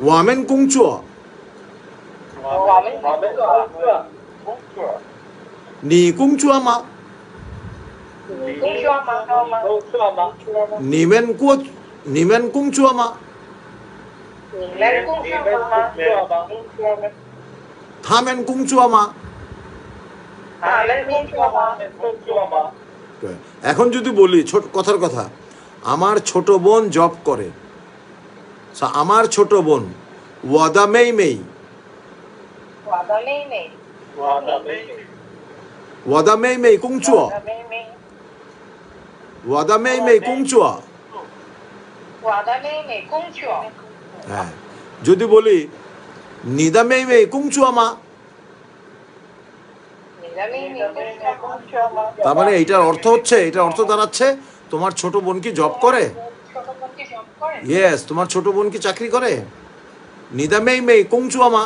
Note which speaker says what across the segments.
Speaker 1: 我们工作。你工作吗？你们工作吗？他们工作吗？এখন যদি বলি কথার কথা, আমার ছোট বোন জব করে, আমার ছোট বোন, 我的妹妹工作，我的妹妹工作。হ্যাঁ, যদি বলি 你的妹妹工作吗? তার মানে এটার অর্থ দাঁড়াচ্ছে তোমার ছোট বোন কি জব করে? ইয়েস, তোমার ছোট বোন কি চাকরি করে? 你的妹妹工作吗?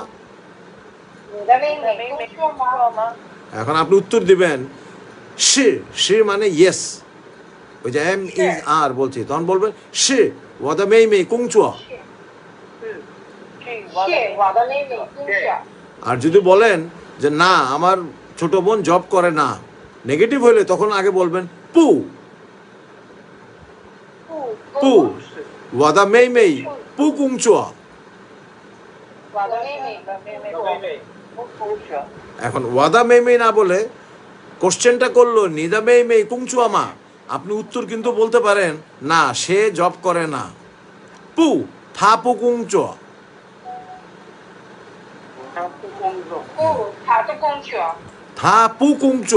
Speaker 1: এখন আপনি উত্তর দিবেন সে মানে ইয়েস, ওই যে এম ইজ আর বলছি, তখন বলবেন সে 我的妹妹工作。আর যদি বলেন যে না, আমার ছোট বোন জব করে না, নেগেটিভ হইলে তখন আগে বলবেন পু 我的妹妹不工作。এখন 我的妹妹না বলে কোশ্চেনটা করলো 你的妹妹工作吗? আপনি উত্তর কিন্তু বলতে পারেন না, সে জব করে না, পু 他不工作。他不工作。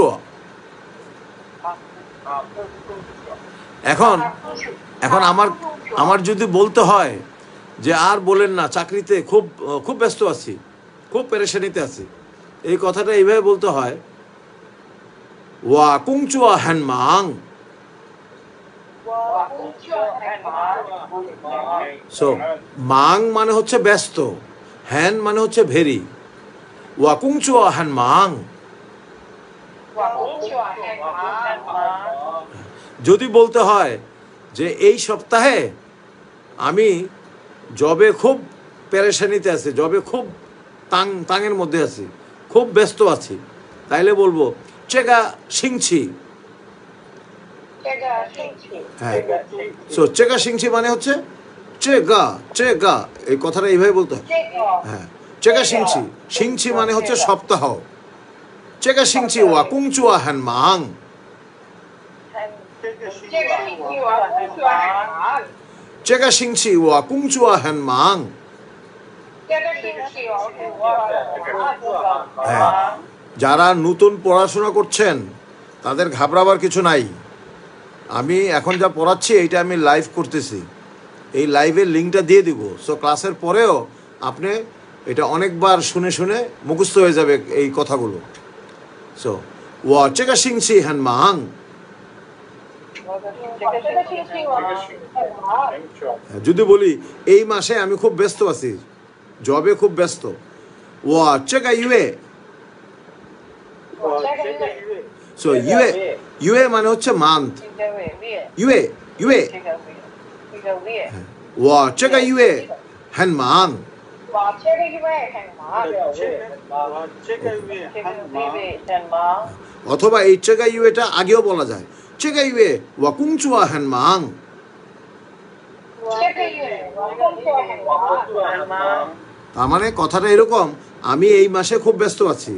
Speaker 1: এখন আমার যদি বলতে হয় যে আর বলেন না, চাকরিতে খুব ব্যস্ত আছি, খুব পেরেশানিতে আছি, এই কথাটা এইভাবে বলতে হয় 我工作很忙。সো মাং মানে হচ্ছে ব্যস্ত, হ্যান মানে হচ্ছে ভেরি, 我工作很忙。যদি বলতে হয় যে এই সপ্তাহে আমি জবে খুব পেরেশানিতে আছি, জবে খুব তাঙের মধ্যে আছি, খুব ব্যস্ত আছি, তাইলে বলবো 这个星期。হ্যাঁ, সো 这个星期মানে হচ্ছে 这个এই কথাটা এইভাবে বলতে হয়। হ্যাঁ, 这个星期，星期মানে হচ্ছে সপ্তাহ, 这个星期我工作很忙。这个星期我工作很忙。হ্যাঁ, যারা নতুন পড়াশোনা করছেন তাদের ঘাবড়াবার কিছু নাই। আমি এখন যা পড়াচ্ছি এইটা আমি লাইভ করতেছি, এই লাইভের লিঙ্কটা দিয়ে দিব। সো ক্লাসের পরেও আপনি এটা অনেকবার শুনে শুনে মুখস্থ হয়ে যাবে এই কথাগুলো। সো 我这个星期很忙。যদি বলি এই মাসে আমি খুব ব্যস্ত আছি, জবে খুব ব্যস্ত, 我这个月。সো ইউএ মানে হচ্ছে মান্থ, ইউএ 我这个月很忙。অথবা এই 这个月টা আগেও বলা যায়, 这个月我工作很忙。তার মানে কথাটা এরকম, আমি এই মাসে খুব ব্যস্ত আছি।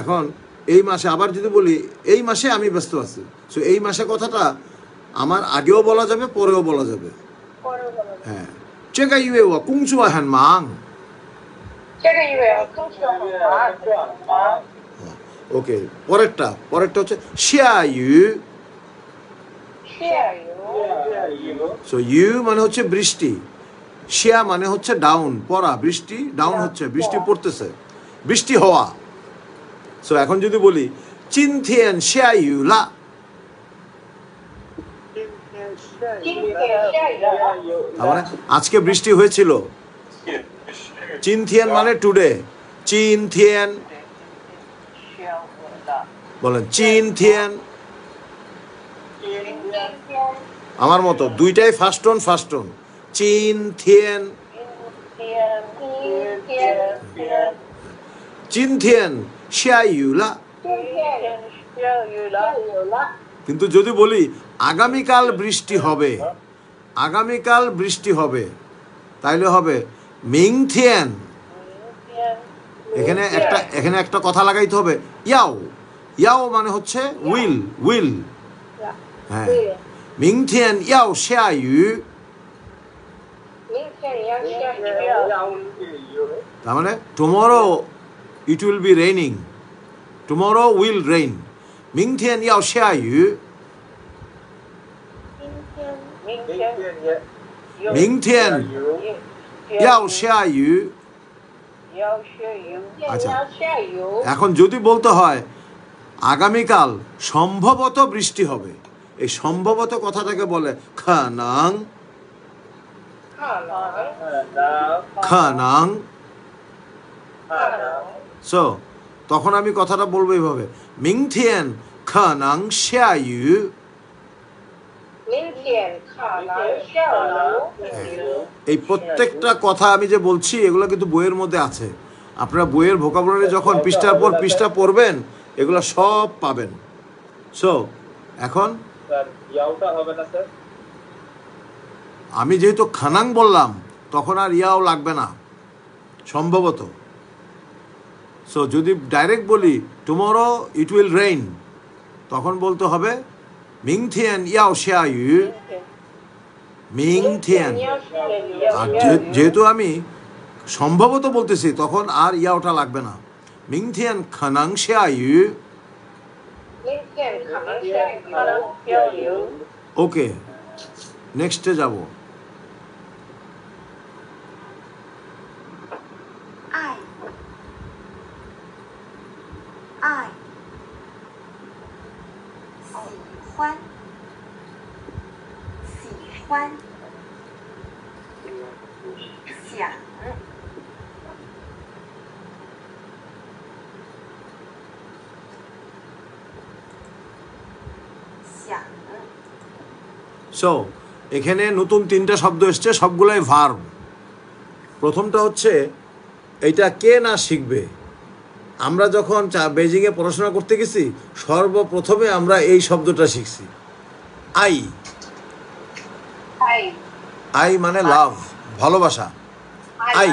Speaker 1: এখন এই মাসে আবার যদি বলি এই মাসে আমি ব্যস্ত আছি, সো এই মাসে কথাটা আমার আগেও বলা যাবে, পরেও বলা যাবে। হ্যাঁ, 这个月我工作很忙。ওকে, পরেরটা হচ্ছে 下雨。সো ইউ মানে হচ্ছে বৃষ্টি, শিয়া মানে হচ্ছে ডাউন, পড়া, বৃষ্টি ডাউন হচ্ছে, বৃষ্টি পড়তেছে, বৃষ্টি হওয়া। সো এখন যদি বলি 今天下雨了。তার মানে আজকে বৃষ্টি হয়েছিল। 今天মানে টুডে, 今天বলেন 今天 আমার মতো দুইটাই ফার্স্ট টোন ফার্স্ট টোন। চিন থিয়েন, চিন থিয়েন শিয়া ইউলা। কিন্তু যদি বলি আগামীকাল বৃষ্টি হবে, আগামীকাল বৃষ্টি হবে, তাইলে হবে মিং থিয়েন। এখানে একটা কথা লাগাইতে হবে, ইয়াও। ইয়াও মানে হচ্ছে উইল, উইল। হ্যাঁ, মিং থিয়েন ইয়াও শিয়া ইউ, তার মানে tomorrow it will be raining, tomorrow will rain. মিং থিয়েন ইয়াও শিয়া ইউ, মিং থিয়েন ইয়াও শিয়া ইউ। আচ্ছা, এখন যদি বলতে হয় আগামীকাল সম্ভবত বৃষ্টি হবে, এই সম্ভবত কথাটাকে বলে খানাং, খানাং। সো তখন আমি কথাটা বলবো এইভাবে, মিং থিয়েন খানাং শিয়া ইউ। এই প্রত্যেকটা কথা আমি যে বলছি এগুলো কিন্তু বইয়ের মধ্যে আছে। আপনারা বইয়ের ভোকাবুলারি যখন পৃষ্ঠার পর পৃষ্ঠা পড়বেন এগুলো সব পাবেন। সো এখন আমি যেহেতু খানাং বললাম তখন আর ইয়াও লাগবে না সম্ভবত। সো যদি ডাইরেক্ট বলি টুমরো ইট উইল রেইন, তখন বলতে হবে মিং থিয়েন ইয়াও শিয়া ইউ, মিং থিয়েন। আর যেহেতু আমি সম্ভবত বলতেছি তখন আর ইয়াওটা লাগবে না, মিং থিয়েন খানাং শিয়া ইউ। ওকে, নেক্সটে যাব। সো এখানে নতুন তিনটা শব্দ এসছে, সবগুলোই ভার্ব। প্রথমটা হচ্ছে এইটা কে না শিখবে। আমরা যখন বেজিংয়ে পড়াশোনা করতে গেছি সর্বপ্রথমে আমরা এই শব্দটা শিখছি, আই। আই মানে লাভ, ভালোবাসা, আই।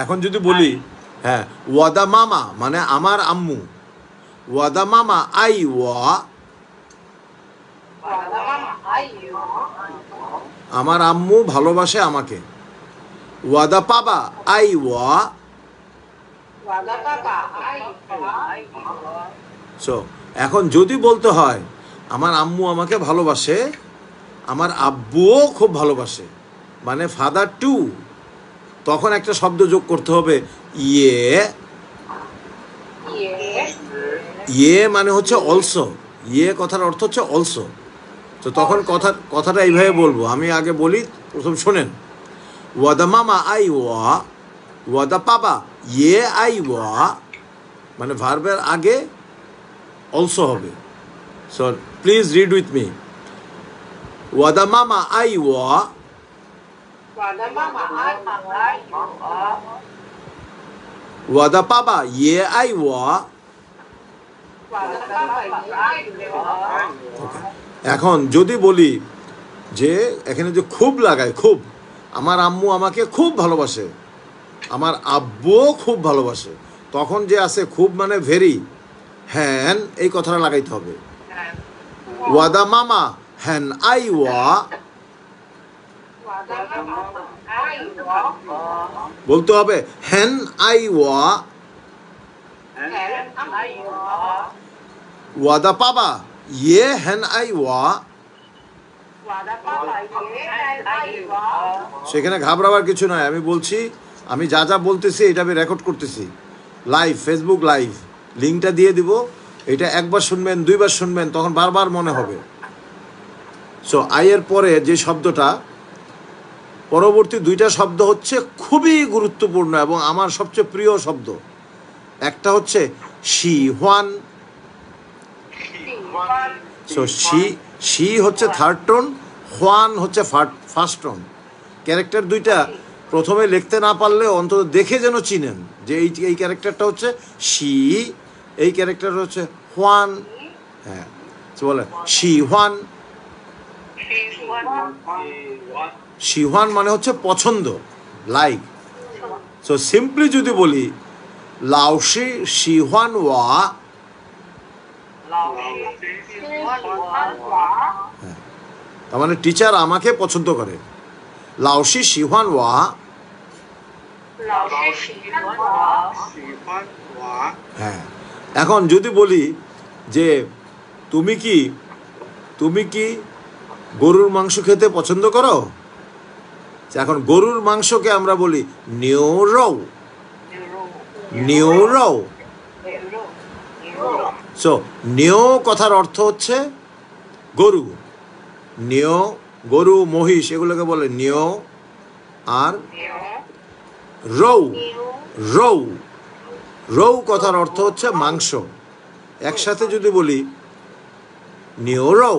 Speaker 1: এখন যদি বলি হ্যাঁ ওয়াদা মামা মানে আমার আম্মু, ওয়াদা মামা আই ওয়া, আমার আম্মু ভালোবাসে আমাকে। ওয়াদা পাবা আই ওয়া। সো এখন যদি বলতে হয় আমার আম্মু আমাকে ভালোবাসে, আমার আব্বুও খুব ভালোবাসে, মানে ফাদার টু, তখন একটা শব্দ যোগ করতে হবে ইয়ে। ইয়ে মানে হচ্ছে অলসো, ইয়ে কথার অর্থ হচ্ছে অলসো। তো তখন কথাটা এইভাবে বলবো, আমি আগে বলি, প্রথম শোনেন। ওয়াদা মামা আই ওয়া, ওয়াদা পাবা ইয়ে আই ওয়া, মানে ভার্বের আগে অলসো হবে। So please read with me. ওয়াদা মামা আই ওয়া, ওয়াদা পাবা ইয়ে আই ওয়া। এখন যদি বলি যে এখানে যে খুব লাগায়, খুব, আমার আম্মু আমাকে খুব ভালোবাসে, আমার আব্বুও খুব ভালোবাসে, তখন যে আছে খুব মানে ভেরি, হ্যান, এই কথাটা লাগাইতে হবে। ওয়াদা মামা হ্যান আই ওয়া, বলতে হবে হ্যান আই ওয়া। ওয়াদা পাবা ইয়ে হ্যান আই ওয়া। সেখানে ঘাবড়াবার কিছু নয়, আমি বলছি, আমি যা যা বলতেছি এটা আমি রেকর্ড করতেছি লাইভ, ফেসবুক লাইভ, লিঙ্কটা দিয়ে দিব। এটা একবার শুনবেন, দুইবার শুনবেন, তখন বারবার মনে হবে। সো আইয়ের পরে যে শব্দটা, পরবর্তী দুইটা শব্দ হচ্ছে খুবই গুরুত্বপূর্ণ এবং আমার সবচেয়ে প্রিয় শব্দ। একটা হচ্ছে শি হোয়ান। সো শি হচ্ছে থার্ড টোন, হোয়ান হচ্ছে ফার্স্ট টোন। ক্যারেক্টার দুইটা প্রথমে লিখতে না পারলে অন্তত দেখে যেন চিনেন যে এই ক্যারেক্টারটা হচ্ছে শি, এই ক্যারেক্টার হচ্ছে হোয়ান। হ্যাঁ, বলে শি হোয়ান। শি হোয়ান মানে হচ্ছে পছন্দ, লাইক। সো সিম্পলি যদি বলি লাউশি শি হোয়ান ওয়া, তার মানে টিচার আমাকে পছন্দ করে। লাউশি শি হোয়ান ওয়া। হ্যাঁ, এখন যদি বলি যে তুমি কি গরুর মাংস খেতে পছন্দ করো, এখন গরুর মাংসকে আমরা বলি নিউরো, নিউরো। সো নিও কথার অর্থ হচ্ছে গরু, নিও, গরু, মহিষ এগুলোকে বলে নিও। আর রৌ, রৌ, রৌ কথার অর্থ হচ্ছে মাংস। একসাথে যদি বলি নিউরো,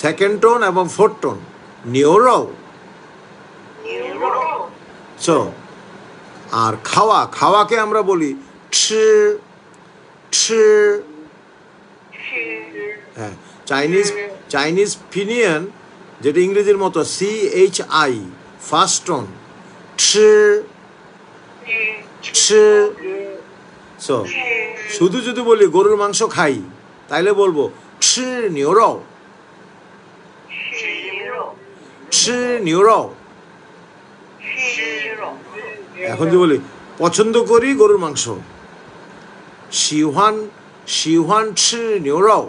Speaker 1: সেকেন্ড টোন এবং ফোর্থ টোন, নিউরো। সো আর খাওয়া, খাওয়াকে আমরা বলি ছি, ছি। হ্যাঁ, চাইনিজ ফিনিয়ন যেটা ইংরেজির মতো CHI, ফার্স্ট টোন ছি, ছি। সো শুধু যদি বলি গরুর মাংস খাই তাইলে বলবো ছি নিউরো, ছি নিউরো। এখন যদি বলি পছন্দ করি গরুর মাংস, শিহান, শিহান ছি নিউরো।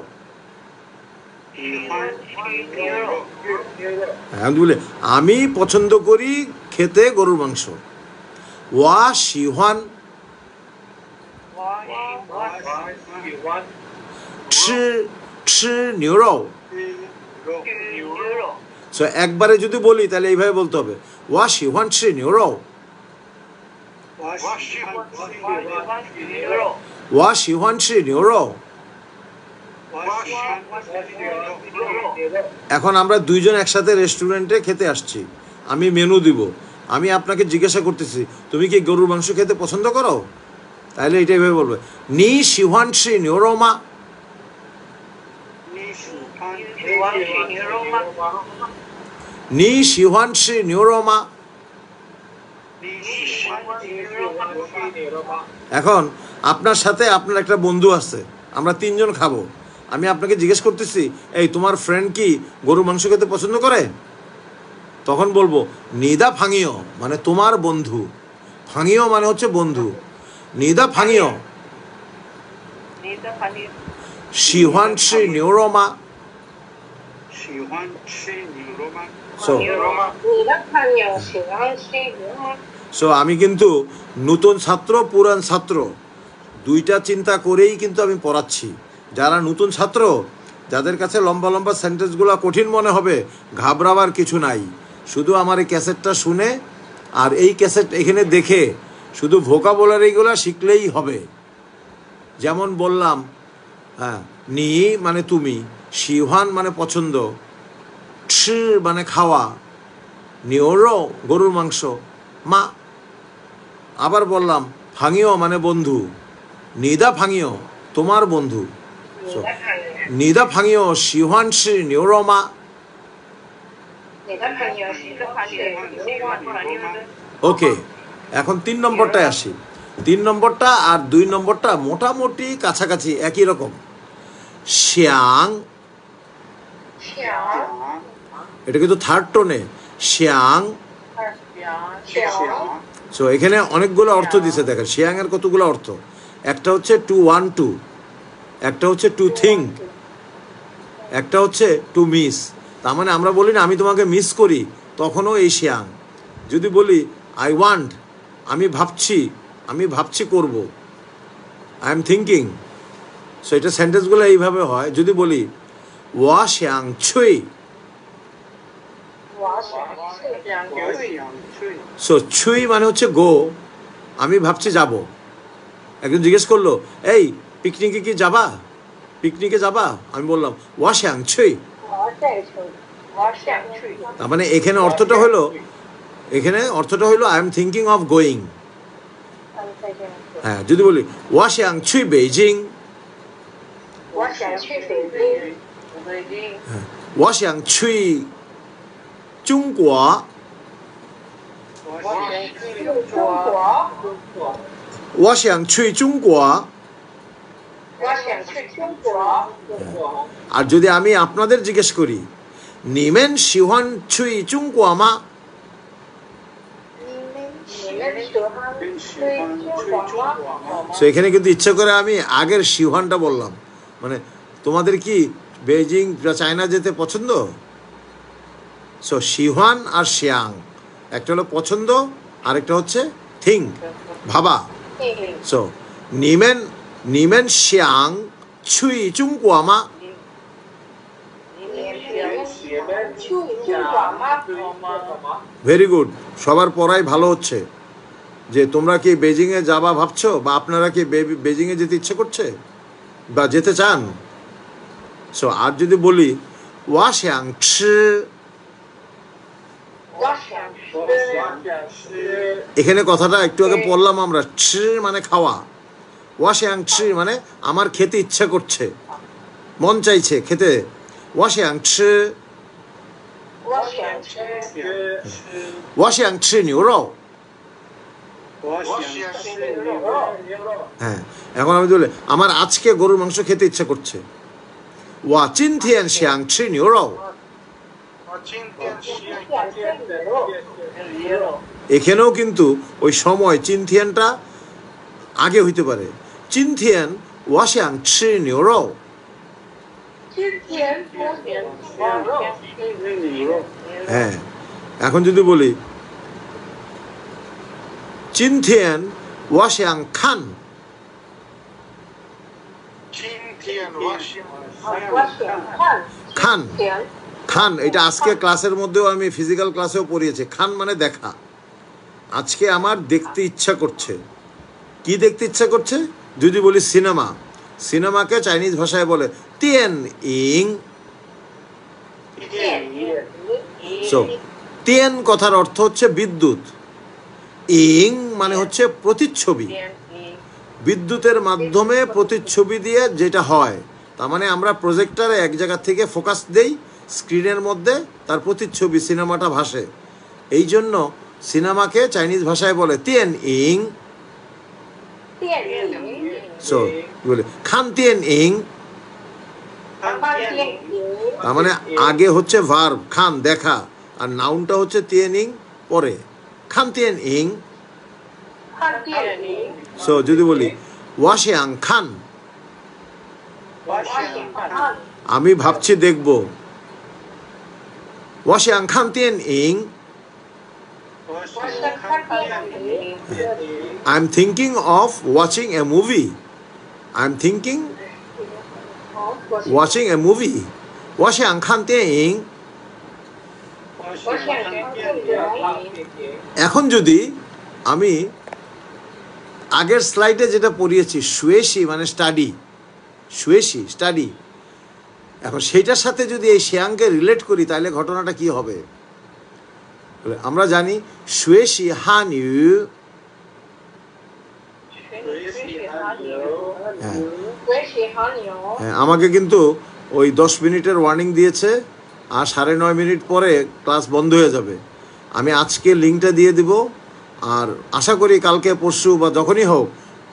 Speaker 1: এখন বলি আমি পছন্দ করি খেতে গরুর মাংস, ওয়া শিহান ছি, ছি নিউরো। সো একবারে যদি বলি তাহলে এইভাবে বলতে হবে ওয়া শিহান ছি নিউরো, ওয়া শিহান ছি নিউরো। এখন আমরা দুইজন একসাথে রেস্টুরেন্টে খেতে আসছি, আমি মেনু দিব, আমি আপনাকে জিজ্ঞাসা করতেছি তুমি কি গরুর মাংস খেতে পছন্দ করো, তাহলে এটাই ভাবে বলবে নি শিহান ছি নিউরো মা, নি শিহান ছি নিউরো মা। এখন আপনার সাথে আপনার একটা বন্ধু আছে, আমরা তিনজন খাবো, আমি আপনাকে জিজ্ঞেস করতেছি এই তোমার ফ্রেন্ড কি গরুর মাংস খেতে পছন্দ করে, তখন বলবো নিদা ফাঙিও মানে তোমার বন্ধু, ফাঙিও মানে হচ্ছে বন্ধু, নিদা ফাঙিও শিহান ছি নিউরো মা। সো আমি কিন্তু নতুন ছাত্র পুরান ছাত্র দুইটা চিন্তা করেই কিন্তু আমি পড়াচ্ছি। যারা নতুন ছাত্র, যাদের কাছে লম্বা লম্বা সেন্টেন্সগুলো কঠিন মনে হবে, ঘাবড়াবার কিছু নাই, শুধু আমার এই ক্যাসেটটা শুনে আর এই ক্যাসেট এখানে দেখে শুধু ভোকাবুলারিগুলো শিখলেই হবে। যেমন বললাম, হ্যাঁ, নি মানে তুমি, শিহান মানে পছন্দ, ছি মানে খাওয়া, নিওরো গরুর মাংস, মা। আবার বললাম ফাঙিও মানে বন্ধু, নিদা ফাঙিও তোমার বন্ধু, নিদা ফাঙিও শিহান ছি নিওরো মা। ওকে, এখন 3 নম্বরটায় আসি। 3 নম্বরটা আর 2 নম্বরটা মোটামুটি কাছাকাছি একই রকম। শ্যাং, এটা কিন্তু থার্ড টোনে, শ্যাং। সো এখানে অনেকগুলো অর্থ দিছে, দেখেন শ্যাং এর কতগুলো অর্থ। একটা হচ্ছে টু ওয়ান টু, একটা হচ্ছে টু থিঙ্ক, একটা হচ্ছে টু মিস। তার মানে আমরা বলি না আমি তোমাকে মিস করি, তখনও এই শ্যাং। যদি বলি আই ওয়ান্ট, আমি ভাবছি করব, আই এম থিঙ্কিং। সো এটা সেন্টেন্সগুলো এইভাবে হয়। যদি বলি ওয়া শ্যাং ছুই, সো ছুই মানে হচ্ছে গো, আমি ভাবছি যাব। একজন জিজ্ঞেস করলো এই পিকনিকে কি যাবা, পিকনিকে যাবা? আমি বললাম ওয়াশাং ছুই।
Speaker 2: 我想去。
Speaker 1: তার মানে এখানে অর্থটা হলো I am thinking of going. হ্যাঁ, যদি বলি ওয়াশাং ছুই বেইজিং,
Speaker 2: 我想去北京。
Speaker 1: ওয়াশাং ছুই জুংগুও,
Speaker 2: 我想去中国。
Speaker 1: ওয়াশাং ছুই জুংগুও।
Speaker 2: 我想去中国。
Speaker 1: আর যদি আমি আপনাদের জিজ্ঞেস করি নিমেন শিহান ছুই জুংগুও মা?
Speaker 2: 你们喜欢去中国吗？
Speaker 1: সো এখানে কিন্তু ইচ্ছা করে আমি আগের শিহানটা বললাম। মানে তোমাদের কি বেইজিং বা চায়না যেতে পছন্দ? সো শিহান আর শিয়াং, একটা হলো পছন্দ, আরেকটা হচ্ছে থিঙ্ক, ভাবা। সো নিমেন শিয়াং ছুই জুংগুও মা?
Speaker 2: 你们去中国吗？
Speaker 1: ভেরি গুড, সবার পড়াই ভালো হচ্ছে। যে তোমরা কি বেজিংয়ে যাবা ভাবছো, বা আপনারা কি বেজিংয়ে যেতে ইচ্ছে করছে বা যেতে চান? সো আর যদি বলি ওয়াশাং ছি,
Speaker 2: 我想吃。
Speaker 1: এখানে কথাটা একটু আগে পড়লাম আমরা, ছি মানে খাওয়া, ওয়াশাং ছি মানে আমার খেতে ইচ্ছা করছে, মন চাইছে খেতে। ওয়াশাং ছি,
Speaker 2: 我想吃。
Speaker 1: ওয়াশাং ছি নিউরো।
Speaker 2: 我想吃牛肉。
Speaker 1: হ্যাঁ, এখন আমি বলি আমার আজকে গরুর মাংস খেতে ইচ্ছা করছে। ওয়া চিনথিয়ান শিয়াং ছি নিউরো।
Speaker 2: 我今天吃牛肉。
Speaker 1: এখানেও কিন্তু ওই সময় চিনথিয়ানটা আগে হইতে পারে। চিনথিয়ান ওয়াশাং ছি নিউরো।
Speaker 2: 今天我想吃牛肉。
Speaker 1: হ্যাঁ, এখন যদি বলি চিনথিয়ান ওয়াশাং খান।
Speaker 2: 今天我想看。
Speaker 1: খান,
Speaker 2: 天
Speaker 1: খান এটা আজকে ক্লাসের মধ্যেও আমি ফিজিক্যাল ক্লাসেও পড়িয়েছি। খান মানে দেখা। আজকে আমার দেখতে ইচ্ছা করছে। কি দেখতে ইচ্ছা করছে? যদি বলি সিনেমা, সিনেমাকে চাইনিজ ভাষায় বলে তিয়ান ইং।
Speaker 2: 电影。
Speaker 1: সো তিয়ান কথার অর্থ হচ্ছে বিদ্যুৎ, ইং মানে হচ্ছে প্রতিচ্ছবি।
Speaker 2: 电影。
Speaker 1: বিদ্যুতের মাধ্যমে প্রতিচ্ছবি দিয়ে যেটা হয়, তার মানে আমরা প্রজেক্টরে এক জায়গা থেকে ফোকাস দেই স্ক্রিনের মধ্যে, তার প্রতিচ্ছবি সিনেমাটা ভাসে। এই জন্য সিনেমাকে চাইনিজ ভাষায় বলে তিয়ান ইং।
Speaker 2: 电影。
Speaker 1: সো বলে খান তিয়ান ইং,
Speaker 2: 看电影。
Speaker 1: তার মানে আগে হচ্ছে ভার্ব খান দেখা, আর নাউনটা হচ্ছে তিয়ান ইং পরে। খান তিয়ান ইং।
Speaker 2: 看电影。
Speaker 1: সো যদি বলি ওয়াশিয়াং খান,
Speaker 2: 我想看。
Speaker 1: আমি ভাবছি দেখব। ওয়াশিয়াং খান তিয়ান ইং।
Speaker 2: 我想看电影。
Speaker 1: I am thinking of watching a movie. I am thinking watching a movie. ওয়াশিয়াং খান তিয়ান ইং।
Speaker 2: 我想看电影。
Speaker 1: এখন যদি আমি আগের স্লাইডে যেটা পড়িয়েছি শুয়েশি মানে স্টাডি, শুয়েশি স্টাডি, এখন সেইটার সাথে যদি এই শিয়াংকে রিলেট করি তাহলে ঘটনাটা কি হবে? আমরা জানি শুয়েশি হান ইউ। হ্যাঁ,
Speaker 2: 我喜欢牛。
Speaker 1: হ্যাঁ, আমাকে কিন্তু ওই 10 মিনিটের ওয়ার্নিং দিয়েছে, আর 9:30 মিনিট পরে ক্লাস বন্ধ হয়ে যাবে। আমি আজকে লিঙ্কটা দিয়ে দিব, আর আশা করি কালকে পরশু বা যখনই হোক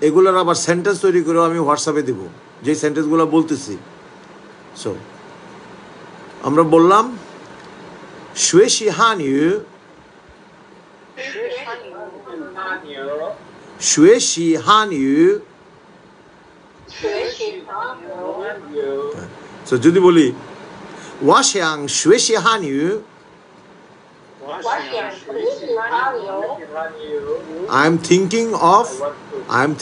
Speaker 1: এগুলোর আবার সেন্টেন্স তৈরি করেও আমি হোয়াটসঅ্যাপে দিব, যেই সেন্টেন্সগুলো বলতেছি। সো আমরা বললাম শুয়েশি হান ইউ,
Speaker 2: 我喜欢牛。
Speaker 1: শুয়েশি হান ইউ।
Speaker 2: 我喜欢牛。
Speaker 1: সো যদি বলি ওয়াশিয়াং শুয়েশি হান you,
Speaker 2: 我想喜欢牛。
Speaker 1: I am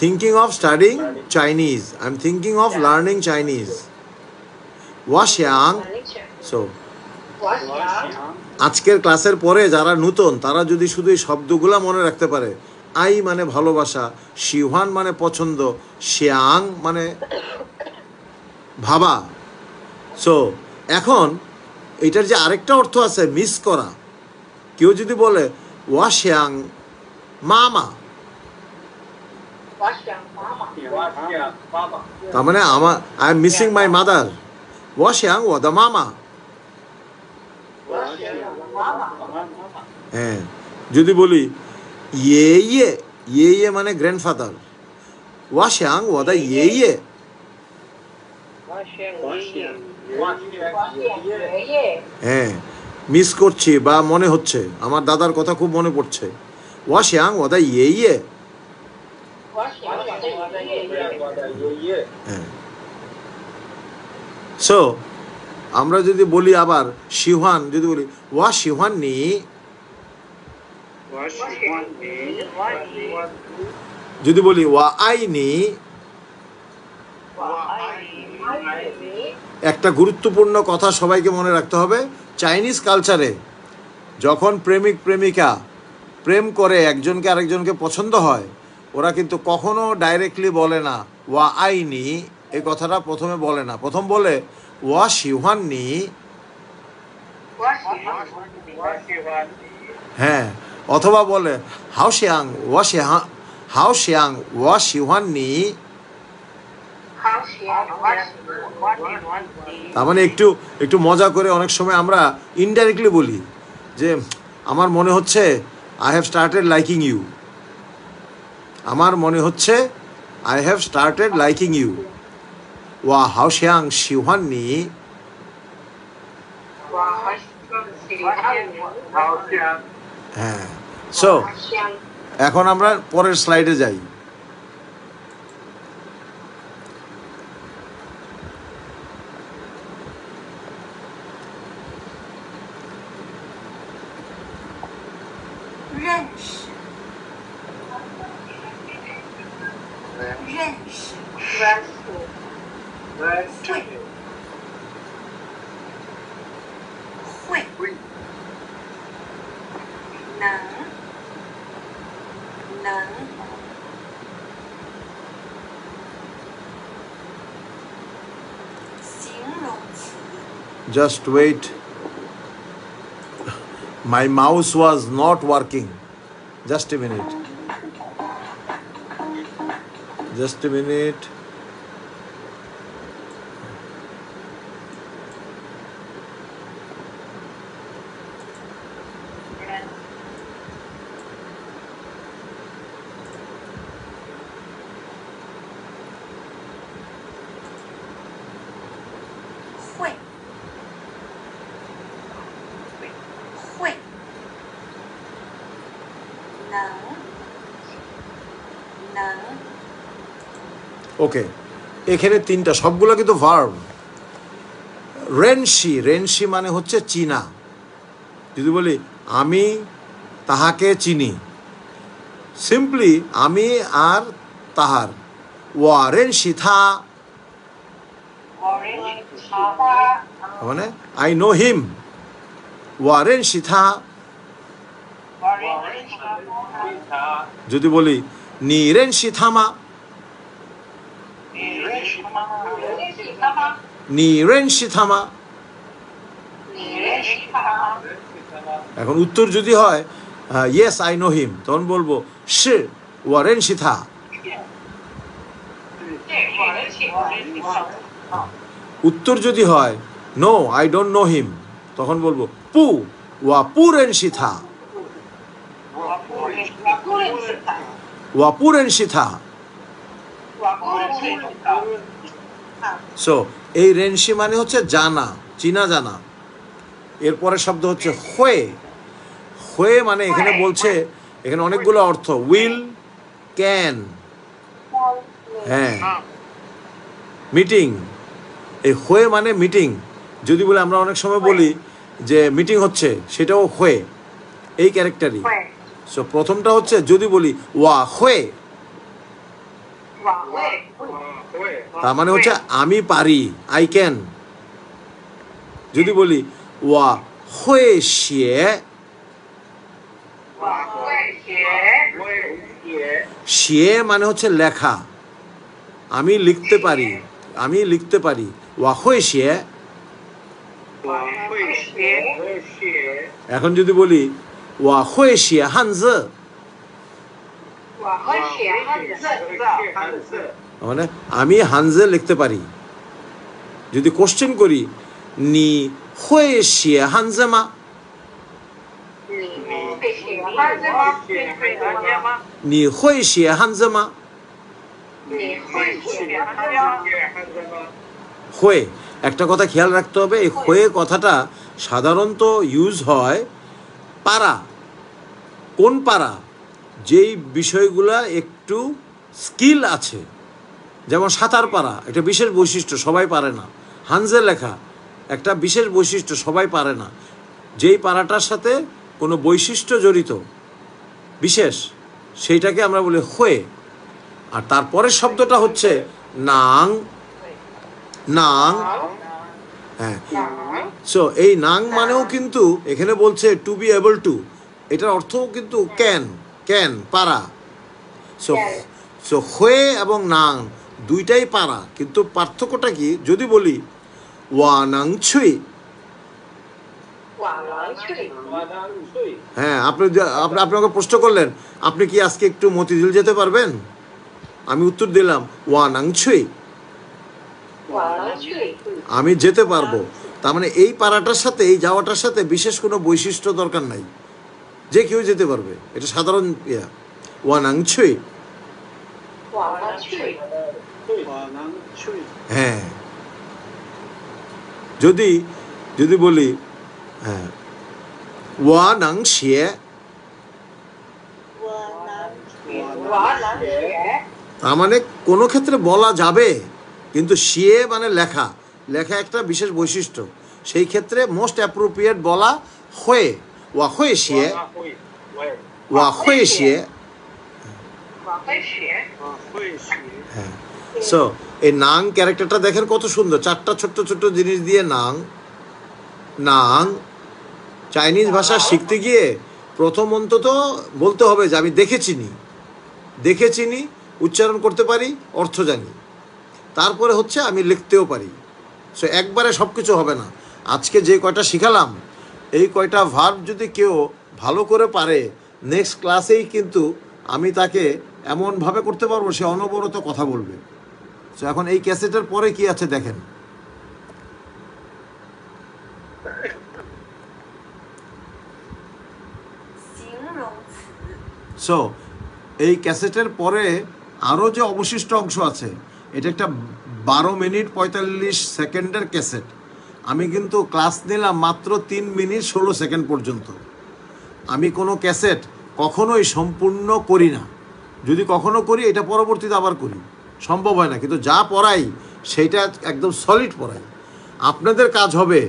Speaker 1: thinking of studying Chinese. I am thinking of learning Chinese. ওয়াশিয়াং। সো
Speaker 2: 我想。
Speaker 1: আজকের ক্লাসের পরে যারা নতুন তারা যদি শুধু এই শব্দগুলো মনে রাখতে পারে, আই মানে ভালোবাসা, শিহান মানে পছন্দ, শিয়াং মানে ভাবা। সো এখন এটার যে আরেকটা অর্থ আছে মিস করা। কেউ যদি বলে ওয়াশিয়াং মামা, তার মানে I am missing my mother. ওয়াশিয়াং ও দ্য মামা। হ্যাঁ, যদি বলি ইয়ে ইয়ে, ইয়ে ইয়ে মানে গ্র্যান্ডফাদার। ওয়াশিয়াং ও দ্য ইয়ে ইয়ে। হ্যাঁ, মিস করছি বা মনে হচ্ছে আমার দাদার কথা খুব মনে পড়ছে। ওয়াশিয়াং ও দ্য ইয়ে ইয়ে। হ্যাঁ, সো আমরা যদি বলি আবার শিহান, যদি বলি ওয়া শিহান নি, যদি বলি ওয়া আই নি, একটা গুরুত্বপূর্ণ কথা সবাইকে মনে রাখতে হবে। চাইনিজ কালচারে যখন প্রেমিক প্রেমিকা প্রেম করে, একজনকে আরেকজনকে পছন্দ হয়, ওরা কিন্তু কখনো ডাইরেক্টলি বলে না ওয়া আইনি, এই কথাটা প্রথমে বলে না। প্রথম বলে ওয়া শিহান নি। হ্যাঁ, অথবা বলে হাও শিয়াং ওয়া শিহান, হাও শিয়াং ওয়া শিহান নি। তার মানে একটু একটু মজা করে অনেক সময় আমরা ইনডাইরেক্টলি বলি যে আমার মনে হচ্ছে I have started liking you. আমার মনে হচ্ছে I have started liking you. ওয়া হাও শিয়াং শিহান নি। হ্যাঁ, সো এখন আমরা পরের স্লাইডে যাই। Just wait. My mouse was not working. Just a minute. Just a minute. ওকে, এখানে তিনটা, সবগুলো কিন্তু ভার্ব। রেনশি, রেনশি মানে হচ্ছে চিনা। যদি বলি আমি তাহাকে চিনি, সিম্পলি আমি আর তাহার। ওয়া রেনশি থা, মানে আই নো হিম। ওয়া রেনশি থা। যদি বলি নি রেনশি থামা, নি রেনশি থামা। এখন উত্তর যদি হয় ইয়েস আই নো হিম, তখন বলবো শি ওয়া রেনশি থা। উত্তর যদি হয় no I don't know him, তখন বলবো পু ওয়া পু রেনশি থা, ওয়া পু রেনশি থা। সো এই রেনশি মানে হচ্ছে জানা, চিনা জানা। এরপরে শব্দ হচ্ছে হয়ে। হয়ে মানে এখানে বলছে, এখানে অনেকগুলো অর্থ, উইল, ক্যান, হ্যাঁ, মিটিং। এই হয়ে মানে মিটিং। যদি বলে আমরা অনেক সময় বলি যে মিটিং হচ্ছে, সেটাও হয়ে, এই ক্যারেক্টারই। সো প্রথমটা হচ্ছে যদি বলি ওয়া হয়ে, তার মানে হচ্ছে আমি পারি, আই ক্যান। যদি বলি ওয়া হয়ে শিয়ে, শিয়ে মানে হচ্ছে লেখা, আমি লিখতে পারি, আমি লিখতে পারি। ওয়া হুই শিয়ে।
Speaker 2: 我会学
Speaker 1: এখন যদি বলি ওয়া হুই শিয়ে হানজি,
Speaker 2: 我会写汉字
Speaker 1: মানে আমি হানজে লিখতে পারি। যদি কোশ্চেন করি নি হুই শিয়ে হানজে মা,
Speaker 2: 你会写汉字吗？
Speaker 1: নি হুই শিয়ে হানজে মা।
Speaker 2: 你会写汉字吗？
Speaker 1: হুয়ে, একটা কথা খেয়াল রাখতে হবে, এই হুয়ে কথাটা সাধারণত ইউজ হয় পারা। কোন পারা? যেই বিষয়গুলা একটু স্কিল আছে, যেমন সাঁতার পারা একটা বিশেষ বৈশিষ্ট্য, সবাই পারে না। হানজে লেখা একটা বিশেষ বৈশিষ্ট্য, সবাই পারে না। যেই পারাটার সাথে কোনো বৈশিষ্ট্য জড়িত বিশেষ, সেইটাকে আমরা বলি হুয়ে। আর তারপরের শব্দটা হচ্ছে নাং। নাং, হ্যাঁ। সো এই নাং মানেও কিন্তু এখানে বলছে টু বি এবল টু, এটার অর্থও কিন্তু ক্যান, ক্যান পারা। সো সো হুয়ে এবং নাং দুইটাই পারা, কিন্তু পার্থক্যটা কি? যদি বলি ওয়া নাং ছুই,
Speaker 2: 我能去
Speaker 1: হ্যাঁ, আপনাকে প্রশ্ন করলেন আপনি কি আজকে একটু মতিঝিল যেতে পারবেন? আমি উত্তর দিলাম ওয়া নাং ছুই,
Speaker 2: 我能去
Speaker 1: আমি যেতে পারবো। তার মানে এই পারাটার সাথে, এই যাওয়াটার সাথে বিশেষ কোনো বৈশিষ্ট্য দরকার নাই, যে কেউ যেতে পারবে, এটা সাধারণ ইয়া। ওয়া নাং ছুই,
Speaker 2: 我能去
Speaker 1: হ্যাঁ। যদি যদি বলি হ্যাঁ ওয়া নাং শিয়ে,
Speaker 2: 我能学
Speaker 1: তার মানে কোনো ক্ষেত্রে বলা যাবে, কিন্তু শিয়ে মানে লেখা, লেখা একটা বিশেষ বৈশিষ্ট্য, সেই ক্ষেত্রে মোস্ট অ্যাপ্রোপ্রিয়েট বলা হয়ে। ওয়া হয়ে শিয়ে, ওয়া হয়ে শিয়ে,
Speaker 2: 我会学
Speaker 1: হ্যাঁ। সো এই নাং ক্যারেক্টারটা দেখেন কত সুন্দর, চারটা ছোট্ট ছোট্ট জিনিস দিয়ে নাং। নাং চাইনিজ ভাষা শিখতে গিয়ে প্রথম অন্তত বলতে হবে যে আমি দেখেছিনি, উচ্চারণ করতে পারি, অর্থ জানি, তারপরে হচ্ছে আমি লিখতেও পারি। সো একবারে সব কিছু হবে না। আজকে যে কয়টা শিখালাম, এই কয়টা ভার্ব যদি কেউ ভালো করে পারে, নেক্সট ক্লাসেই কিন্তু আমি তাকে এমনভাবে করতে পারবো সে অনবরত কথা বলবে। সো এখন এই ক্যাসেটের পরে কি আছে দেখেন। সো এই ক্যাসেটের পরে আরও যে অবশিষ্ট অংশ আছে, এটা একটা 12 মিনিট 45 সেকেন্ডের ক্যাসেট। আমি কিন্তু ক্লাস নিলাম মাত্র 3 মিনিট 16 সেকেন্ড পর্যন্ত। আমি কোনো ক্যাসেট কখনোই সম্পূর্ণ করি না, যদি কখনো করি এটা পরবর্তীতে আবার করি, সম্ভব হয় না। কিন্তু যা পড়াই সেইটা একদম সলিড পড়াই। আপনাদের কাজ হবে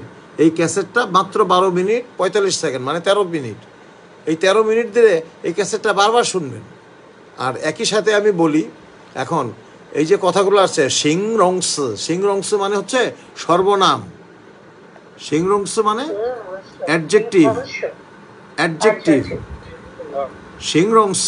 Speaker 1: এই ক্যাসেটটা মাত্র 12 মিনিট 45 সেকেন্ড, মানে 13 মিনিট, এই 13 মিনিট ধরে এই ক্যাসেটটা বারবার শুনবেন। আর একই সাথে আমি বলি, এখন এই যে কথাগুলো আছে সিংরংস মানে হচ্ছে সর্বনাম, সিংরংস মানে অ্যাডজেক্টিভ, সিংরংস